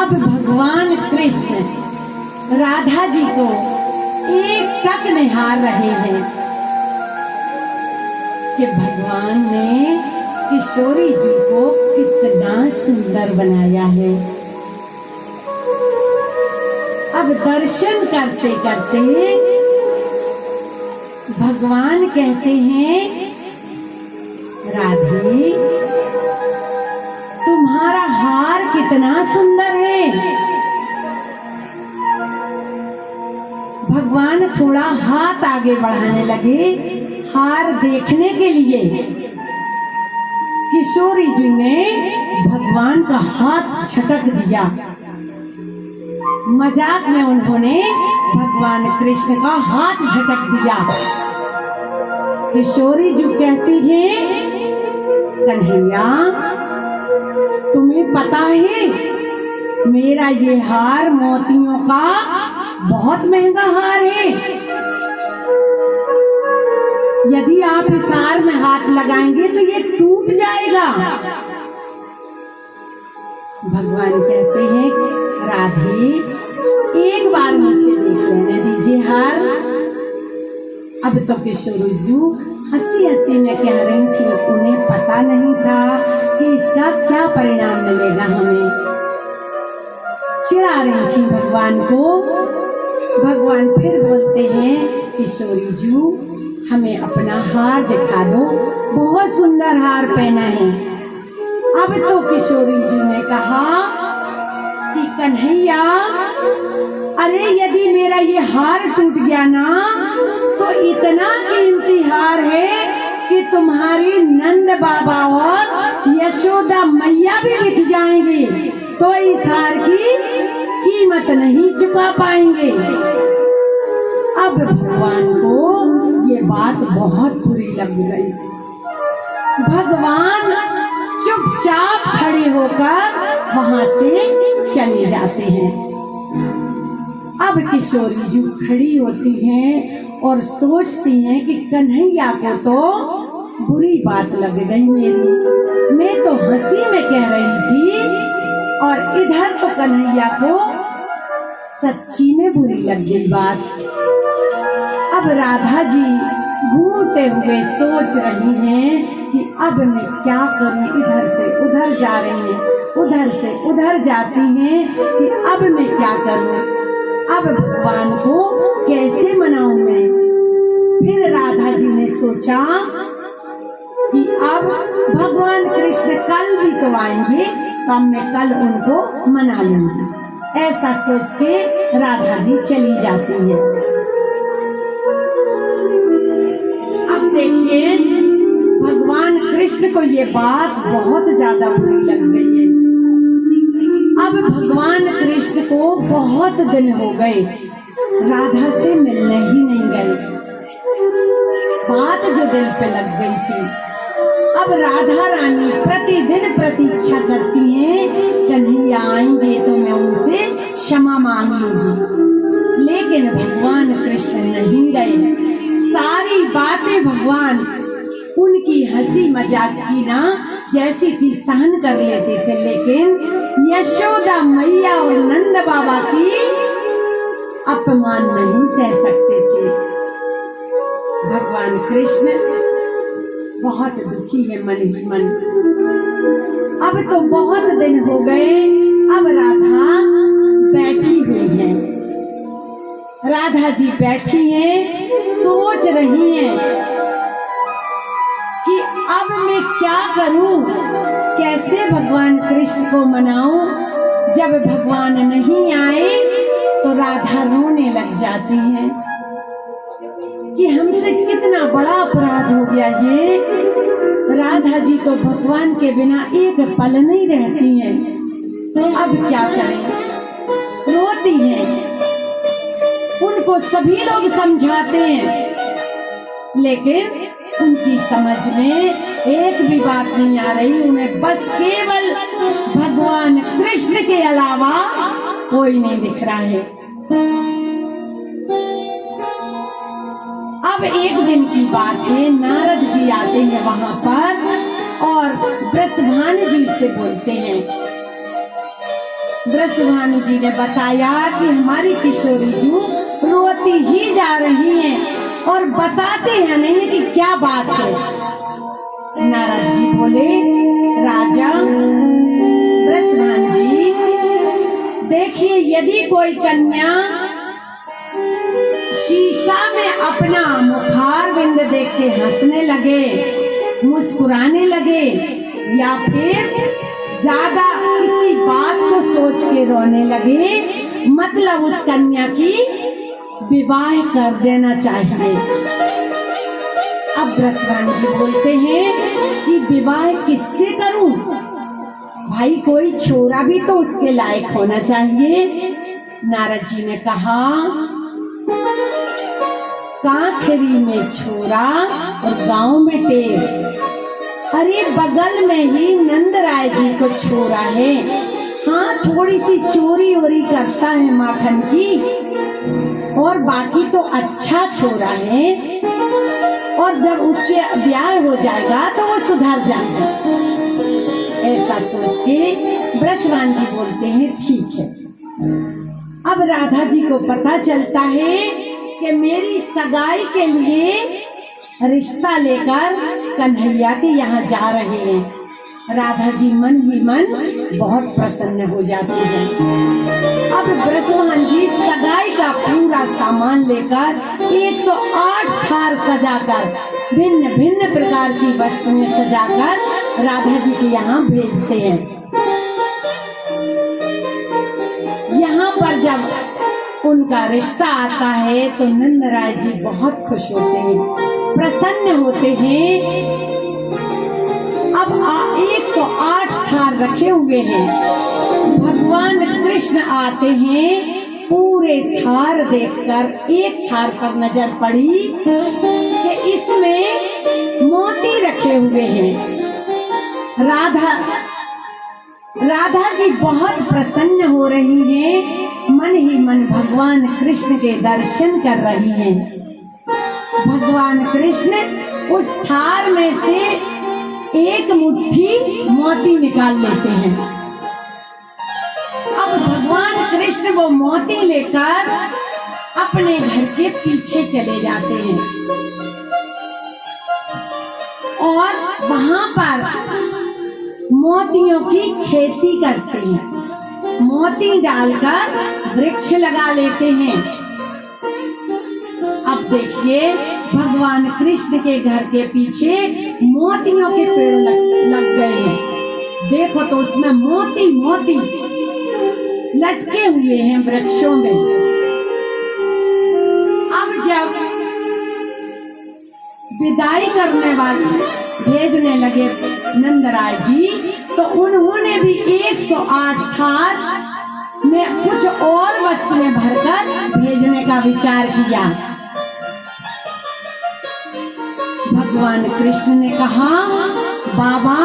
अब भगवान कृष्ण राधा जी को एक टक निहार रहे हैं कि भगवान ने किशोरी जी को कितना सुंदर बनाया है। अब दर्शन करते करते भगवान कहते हैं, राधे तुम्हारा हार कितना सुंदर है। भगवान थोड़ा हाथ आगे बढ़ाने लगे हार देखने के लिए। किशोरी जी ने भगवान का हाथ झटक दिया। मजाक में उन्होंने भगवान कृष्ण का हाथ झटक दिया। किशोरी जी कहती है, कन्हैया तुम्हें पता है मेरा ये हार मोतियों का बहुत महंगा हार है। यदि आप इस हार में हाथ लगाएंगे तो ये टूट जाएगा। भगवान कहते हैं, राधे एक बार मुझे देख लेने दीजिए हार। अब तो किशोरी जी हंसी हंसी में कह रही थी, उन्हें पता नहीं था कि इसका क्या परिणाम मिलेगा हमें। चिढ़ा रही थी भगवान को। भगवान फिर बोलते हैं, किशोरी जी हमें अपना हार दिखा दो, बहुत सुंदर हार पहना है। अब तो किशोरी जी ने कहा कि कन्हैया अरे यदि मेरा ये हार टूट गया ना तो इतना कीमती हार है कि तुम्हारी नंद बाबा और यशोदा मैया भी बिक जाएंगे तो इस हार की कीमत नहीं चुका पाएंगे। अब भगवान को ये बात बहुत बुरी लग गई। भगवान चुपचाप खड़े होकर वहां से चले जाते हैं। अब किशोरी जी खड़ी होती हैं और सोचती हैं कि कन्हैया को तो बुरी बात लग गई मेरी। मैं तो हंसी में कह रही थी और इधर तो कन्हैया को सच्ची में बुरी लग गई बात। अब राधा जी घूमते हुए सोच रही हैं कि अब मैं क्या करूं। इधर से उधर जा रही हैं, उधर से उधर जाती हैं कि अब मैं क्या करूं। अब भगवान को कैसे मनाऊं मैं। फिर राधा जी ने सोचा कि अब भगवान कृष्ण कल भी तो आएंगे तो मैं कल उनको मना लूंगी। ऐसा सोच के राधा जी चली जाती है। अब देखिए भगवान कृष्ण को ये बात बहुत ज्यादा बुरी लग गई है। अब भगवान कृष्ण को बहुत दिन हो गए राधा से मिलने ही नहीं गए। बात जो दिल पे लग गई थी। अब राधा रानी प्रतिदिन प्रतीक्षा करती हैं, कन्हैया आएंगे तो मैं उनसे क्षमा मांग लूंगी। लेकिन भगवान कृष्ण नहीं गए। सारी बातें भगवान उनकी हंसी मजाक की ना जैसी थी सहन कर लेते थे, लेकिन यशोदा मैया और नंद बाबा की अपमान नहीं सह सकते थे। भगवान कृष्ण बहुत दुखी है मन ही मन। अब तो बहुत दिन हो गए। अब राधा बैठी हुई है। राधा जी बैठी हैं, सोच रही हैं कि अब मैं क्या करूं, कैसे भगवान कृष्ण को मनाऊं। जब भगवान नहीं आए तो राधा रोने लग जाती है कि हमसे कितना बड़ा अपराध हो गया ये। राधा जी तो भगवान के बिना एक पल नहीं रहती हैं। अब क्या करें, रोती हैं। उनको सभी लोग समझाते हैं लेकिन उनकी समझ में एक भी बात नहीं आ रही। उन्हें बस केवल भगवान कृष्ण के अलावा कोई नहीं दिख रहा है। अब एक दिन की बात है, नारद जी आते हैं वहां पर और वृषभानु जी से बोलते हैं वृषभानु जी ने बताया कि हमारी किशोरी जू रोती ही जा रही हैं और बताते हैं नहीं कि क्या बात है। नारद जी बोले, राजा वृषभानु जी, देखिए यदि कोई कन्या शीशा में अपना मुखार बिंद देख के हंसने लगे, मुस्कुराने लगे, या फिर ज्यादा किसी बात को सोच के रोने लगे, मतलब उस कन्या की विवाह कर देना चाहिए। अब वृषभानु जी बोलते हैं कि विवाह किससे करूं? भाई कोई छोरा भी तो उसके लायक होना चाहिए। नारद जी ने कहा, कांखरी में छोरा और गांव में टेर। अरे बगल में ही नंदराय जी को छोरा है, हाँ थोड़ी सी चोरी वोरी करता है माखन की, और बाकी तो अच्छा छोरा है, और जब उसके ब्याह हो जाएगा तो वो सुधर जाएगा। ऐसा सोच के वृषभानु जी बोलते हैं, ठीक है। अब राधा जी को पता चलता है कि मेरी सगाई के लिए रिश्ता लेकर कन्हैया के यहाँ जा रहे हैं। राधा जी मन ही मन बहुत प्रसन्न हो जाती है। अब वृषभानु जी सगाई का पूरा सामान लेकर 108 थार सजाकर, भिन्न भिन्न प्रकार की वस्तुएं सजाकर राधा जी के यहाँ भेजते हैं। यहाँ पर जब उनका रिश्ता आता है तो नंदराय जी बहुत खुश होते हैं, प्रसन्न होते हैं। अब 108 थार रखे हुए हैं। भगवान कृष्ण आते हैं, पूरे थार देखकर एक थार पर नजर पड़ी कि इसमें मोती रखे हुए हैं। राधा जी बहुत प्रसन्न हो रही हैं, मन ही मन भगवान कृष्ण के दर्शन कर रही हैं। भगवान कृष्ण उस थार में से एक मुट्ठी मोती निकाल लेते हैं। अब भगवान कृष्ण वो मोती लेकर अपने घर के पीछे चले जाते हैं और वहां पर मोतियों की खेती करते हैं। मोती डालकर वृक्ष लगा लेते हैं। अब देखिए भगवान कृष्ण के घर के पीछे मोतियों के पेड़ लग गए हैं। देखो तो उसमें मोती मोती लटके हुए हैं वृक्षों में। अब जब विदाई करने वाले भेजने लगे नंदराय जी, तो उन्होंने भी 108 थार में कुछ और वस्तुएं भरकर भेजने का विचार किया। भगवान कृष्ण ने कहा, बाबा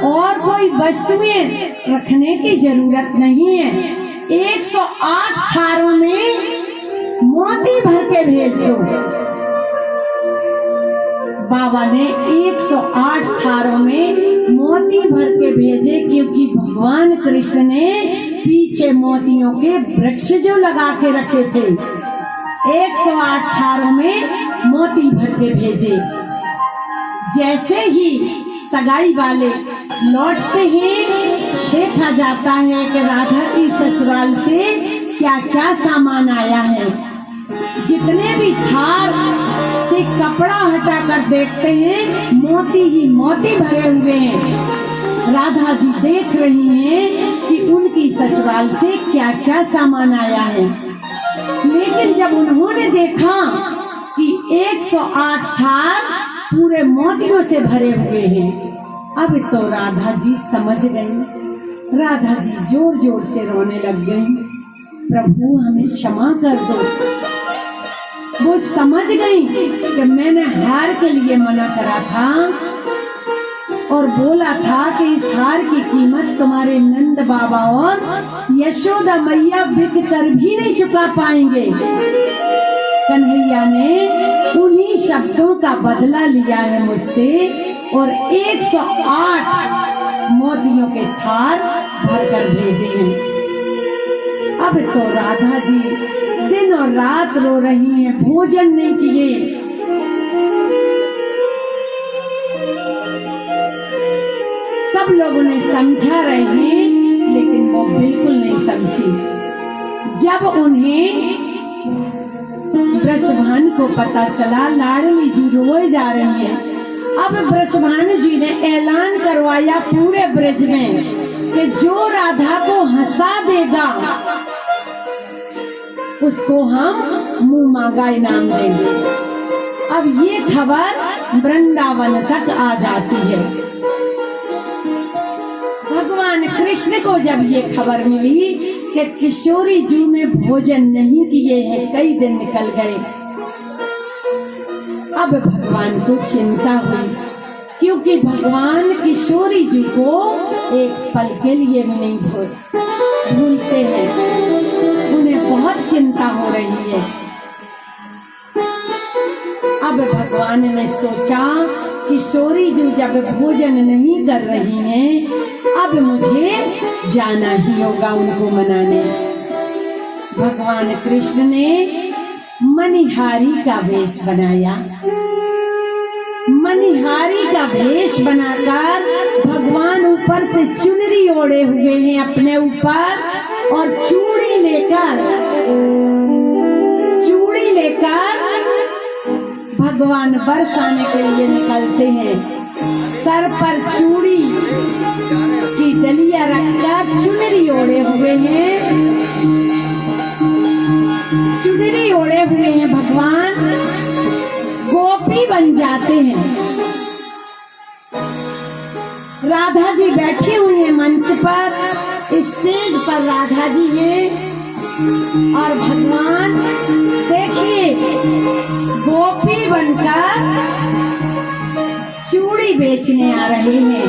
और कोई वस्तुएं रखने की जरूरत नहीं है, 108 थारों में मोती भर के भेज दो। बाबा ने 108 थारों में मोती भर के भेजे, क्योंकि भगवान कृष्ण ने पीछे मोतियों के वृक्ष जो लगा के रखे थे, 108 थारों में मोती भर के भेजे। जैसे ही सगाई वाले लौटते हैं, देखा जाता है कि राधा की ससुराल से क्या क्या सामान आया है। जितने भी थार से कपड़ा हटाकर देखते हैं, मोती ही मोती भरे हुए हैं। राधा जी देख रही हैं कि उनकी ससुराल से क्या क्या सामान आया है। लेकिन जब उन्होंने देखा कि 108 थार पूरे मोतियों से भरे हुए हैं, अब तो राधा जी समझ गई। राधा जी जोर जोर से रोने लग गई, प्रभु हमें क्षमा कर दो। वो समझ गई कि मैंने हार के लिए मना करा था और बोला था कि इस हार की कीमत तुम्हारे नंद बाबा और यशोदा मैया बिक कर भी नहीं चुका पाएंगे। कन्हैया ने उन्हीं शब्दों का बदला लिया है मुझसे और 108 मोतियों के थार भरकर भेजे हैं। अब तो राधा जी दिन और रात रो रही हैं, भोजन नहीं किए। सब लोगों ने समझा रहे हैं, लेकिन वो बिल्कुल नहीं समझी। जब उन्हें ब्रजभान को पता चला, लाडली जी रोए जा रही है। अब ब्रजभान जी ने ऐलान करवाया पूरे ब्रज में कि जो राधा को हंसा देगा उसको हम मुंह मांगा इनाम देंगे। अब ये खबर वृंदावन तक आ जाती है। भगवान कृष्ण को जब ये खबर मिली कि किशोरी जी में भोजन नहीं किए हैं, कई दिन निकल गए, अब भगवान को चिंता हुई, क्योंकि भगवान किशोरी जी को एक पल के लिए भी नहीं भूलते हैं। उन्हें बहुत चिंता हो रही है। अब भगवान ने सोचा किशोरी जी जब भोजन नहीं कर रही हैं, अब मुझे जाना ही होगा उनको मनाने। भगवान कृष्ण ने मनिहारी का वेश बनाया। मनिहारी का वेश बनाकर भगवान ऊपर से चुनरी ओढ़े हुए हैं अपने ऊपर, और चूड़ी लेकर भगवान बरसाने के लिए निकलते हैं। सर पर चूड़ी की डलिया रखकर चुनरी ओढ़े हुए हैं, चुनरी ओढ़े हुए हैं भगवान, गोपी बन जाते हैं। राधा जी बैठी हुई है मंच पर, स्टेज पर राधा जी है, और भगवान देखिए गोपी बनकर चूड़ी बेचने आ रहे हैं।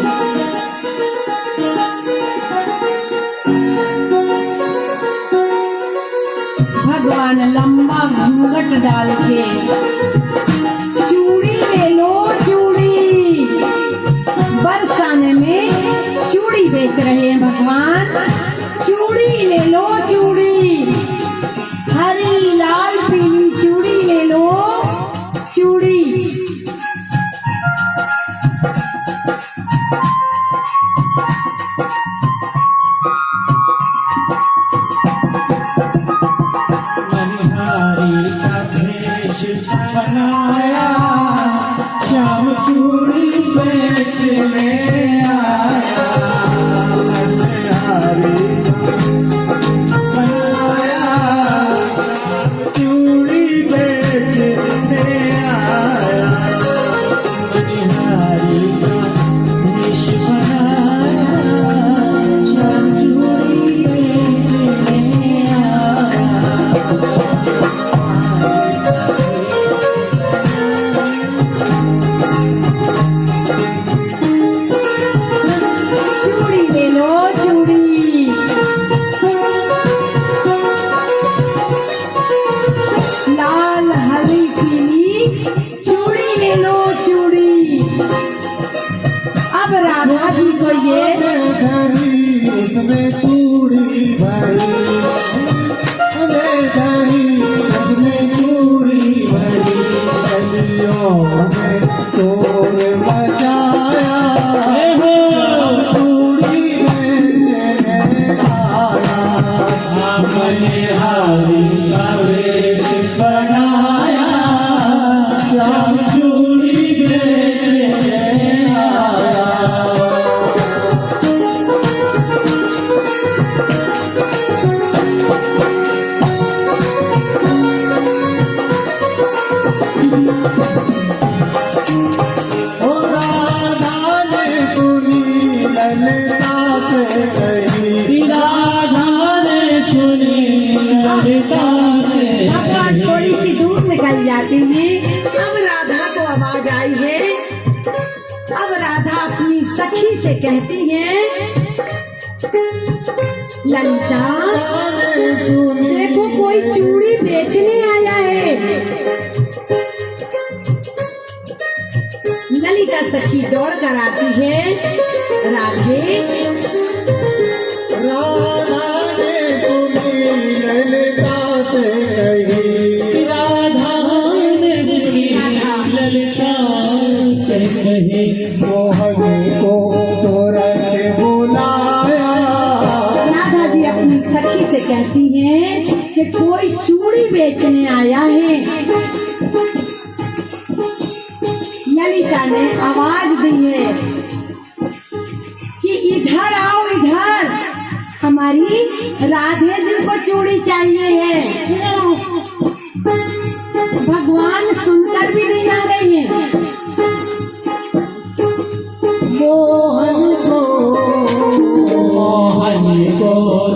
भगवान लंबा घूंघट डाल के चूड़ी ले लो चूड़ी, बरसाने में चूड़ी बेच रहे हैं भगवान। चूड़ी ले लो चूड़ी, हरी लाल पीली चूड़ी ले लो चूड़ी। मनिहारी का भेष बनाया, श्याम चूड़ी बेचने आया। मनिहारी बनाया, चूड़ी बेचने आया। मनिहारी का भेष बनाया, श्याम चूड़ी बेचने आया। चूड़ी ले लो चूड़ी, लाल हरी पीली चूड़ी ले लो चूड़ी। अब राधा जी को ये धरी उसमें चूड़ी भरी, उसमें चूड़ी भरी, गलियों में शोर मचाया। चूड़ी बेचने आया, मनिहारी का वेश बनाया, श्याम चूड़ी बेचने आया। ओ राधा ने सुनी ललिता से कही, राधा ने सुनी ललिता से भगवान थोड़ी सी दूर निकल जाती है। अब राधा को आवाज आई है। अब राधा अपनी सखी से कहती है, ललिता देखो कोई चूड़ी बेचने आया है। ललिता सखी दौड़ कर आती है। राधे राधा ने सुनी नहीं मोहन को तुरंत बुलाया। राधा जी अपनी सखी से कहती हैं कि कोई चूड़ी बेचने आया है। ललिता ने आवाज दी है कि इधर आओ, इधर हमारी राधे जी को चूड़ी चाहिए है। भगवान सुनकर भी नहीं आ रहे हैं। मोहन को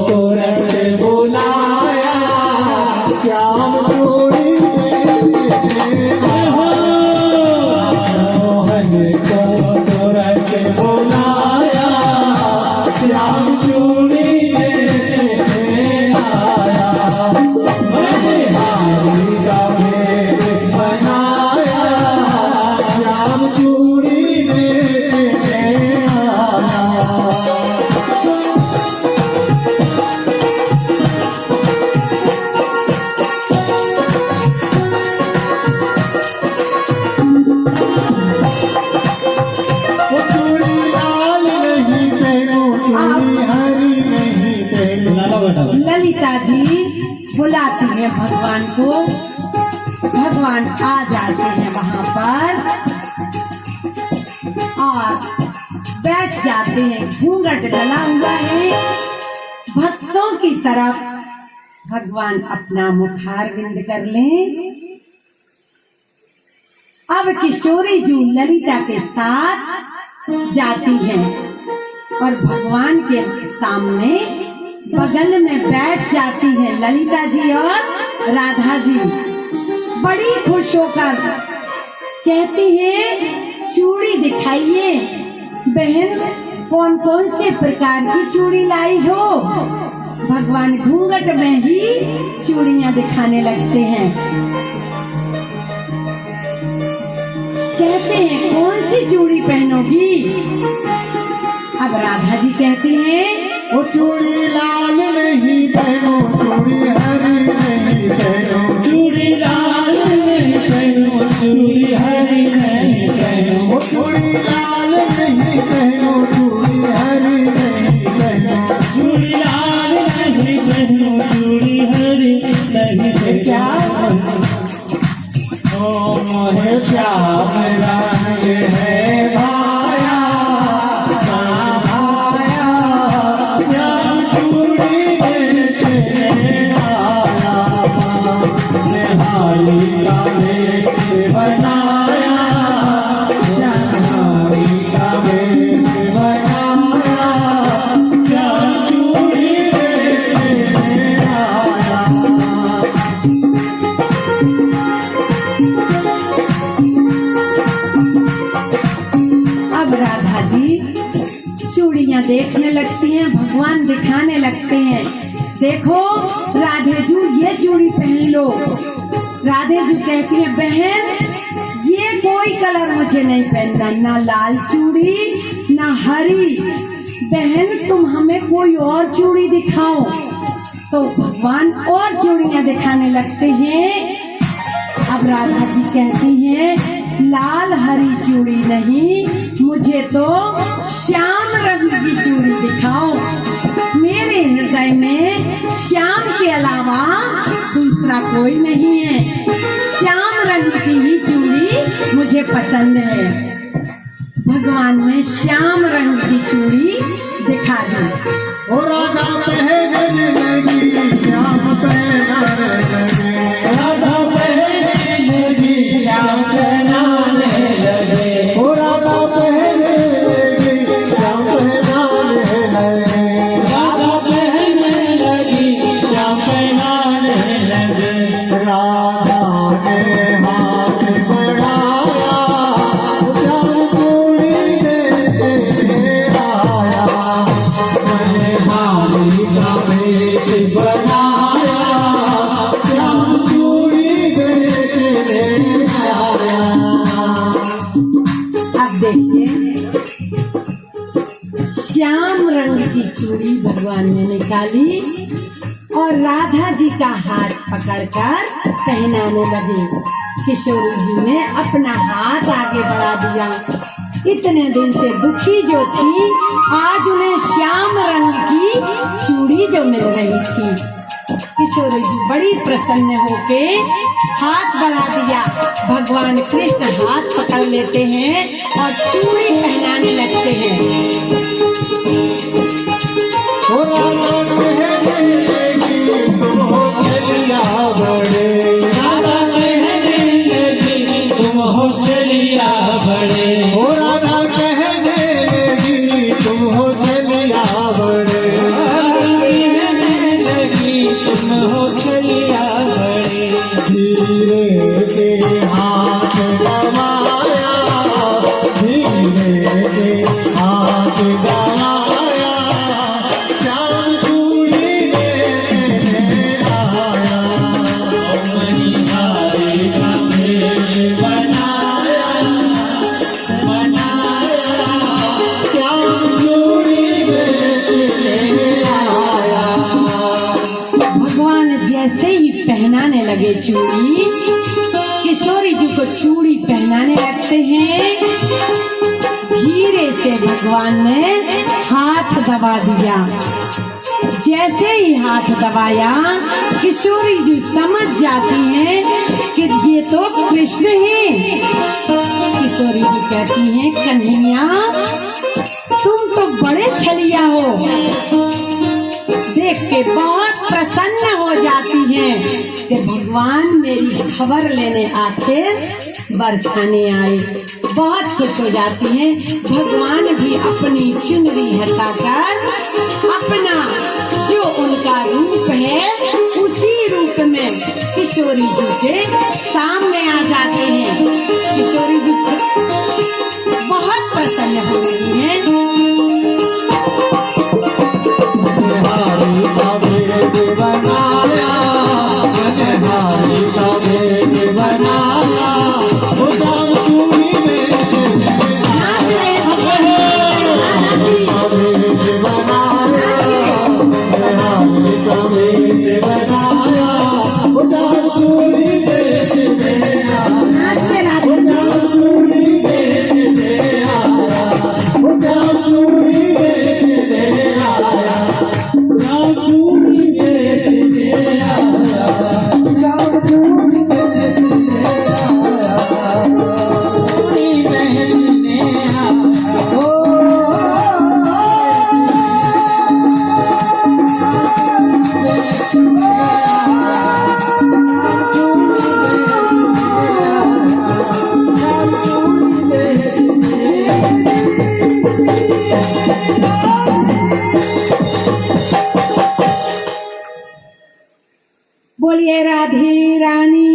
तुरंत बुलाया, श्याम चूड़ी मोहन को तुरंत बुलाया, श्याम चूड़ी आया। हरी का भेष बनाया, श्याम चूड़ी ललिता जी बुलाती है भगवान को। भगवान आ जाते हैं वहाँ पर और बैठ जाते हैं। घूंघट डला हुआ है। भक्तों की तरफ भगवान अपना मुखारविंद कर लें। अब किशोरी जी ललिता के साथ जाती हैं और भगवान के सामने बगल में बैठ जाती है ललिता जी और राधा जी। बड़ी खुश होकर कहती है चूड़ी दिखाइए बहन, कौन कौन से प्रकार की चूड़ी लाई हो। भगवान घूंघट में ही चूड़ियां दिखाने लगते हैं। कहते हैं कौन सी चूड़ी पहनोगी। अब राधा जी कहती हैं वो चूड़ी लाल नहीं पहनो, चूड़ी हरी नहीं पहनो, चूड़ी लाल नहीं पहनो, चूड़ी हरी नहीं पहनो, वो चूड़ी लाल नहीं पहनो, चूड़ी हरी नहीं पहनो, चूड़ी लाल नहीं पहनो, चूड़ी हरी नहीं पहनो। क्या ओ मोहे श्याम रंग है भाया, चूड़ियां देखने लगती हैं। भगवान दिखाने लगते हैं देखो राधे जी ये चूड़ी पहन लो। राधे जी कहती है बहन ये कोई कलर मुझे नहीं पहनना, ना लाल चूड़ी ना हरी। बहन तुम हमें कोई और चूड़ी दिखाओ। तो भगवान और चूड़ियां दिखाने लगते हैं। अब राधा जी कहती हैं लाल हरी चूड़ी नहीं, मुझे तो श्याम रंग की चूड़ी दिखाओ। मेरे हृदय में श्याम के अलावा दूसरा कोई नहीं है। श्याम रंग की ही चूड़ी मुझे पसंद है। भगवान ने श्याम रंग की चूड़ी दिखा दी। और राधा पहनने लगी, श्याम पहनाने लगे, राधा पहनने लगी, श्याम पहनाने लगे, और राधा पहनने लगी, श्याम पहनाने लगे, राधा पहनने लगी, श्याम पहनाने लगे। राधा ने हाथ बढ़ाया, श्याम चूड़ी लेके आया, मैंने हारी का भेष बनाया, श्याम चूड़ी लेके आया। अब देखिए श्याम रंग की चूड़ी भगवान ने निकाली और राधा जी का हाथ पकड़कर पहनाने लगे। किशोरी जी ने अपना हाथ आगे बढ़ा दिया इतने दिन से दुखी जो थी, आज उन्हें श्याम रंग की चूड़ी जो मिल रही थी। किशोरी जी बड़ी प्रसन्न होके हाथ बढ़ा दिया। भगवान कृष्ण हाथ पकड़ लेते हैं और चूड़ी पहनाने लगते हैं। ओ राधा कहने लगी तुम हो चलिया बड़े, राधा कहने लगी तुम हो चलिया बड़े, ओ राधा कहने लगी तुम हो चलिया बड़े, कहने लगी तुम हो चलिया बड़े। धीरे से हाथ दबाया, धीरे से हाथ दबाया, श्याम चूड़ी लेने आया, मणिहारी का भेष बनाया, बनाया, श्याम चूड़ी लेने आया। भगवान जैसे ही पहनाने लगे चूड़ी, किशोरी जी को चूड़ी पहनाने लगते हैं। धीरे से भगवान ने हाथ दबा दिया। जैसे ही हाथ दबाया, किशोरी जी समझ जाती हैं कि ये तो कृष्ण हैं। किशोरी जी कहती हैं, कन्हैया तुम तो बड़े छलिया हो। देख के बहुत प्रसन्न हो जाती हैं कि भगवान मेरी खबर लेने आखिर बरसाने आए। बहुत खुश हो जाती हैं। भगवान भी अपनी चुनरी हटाकर अपना जो उनका रूप है उसी रूप में किशोरी जी के सामने आ जाते हैं। किशोरी जी बहुत प्रसन्न हो रही हैं। मनहारी का भेष बनाया, मनहारी का भेष बनाया, वो श्याम चूड़ी लेने आया, मनहारी का भेष बनाया, मनहारी का भेष बनाया, वो श्याम चूड़ी लेने आया, वो श्याम चूड़ी लेने आया, वो श्याम चूड़ी लेने आया। बोलिए राधे रानी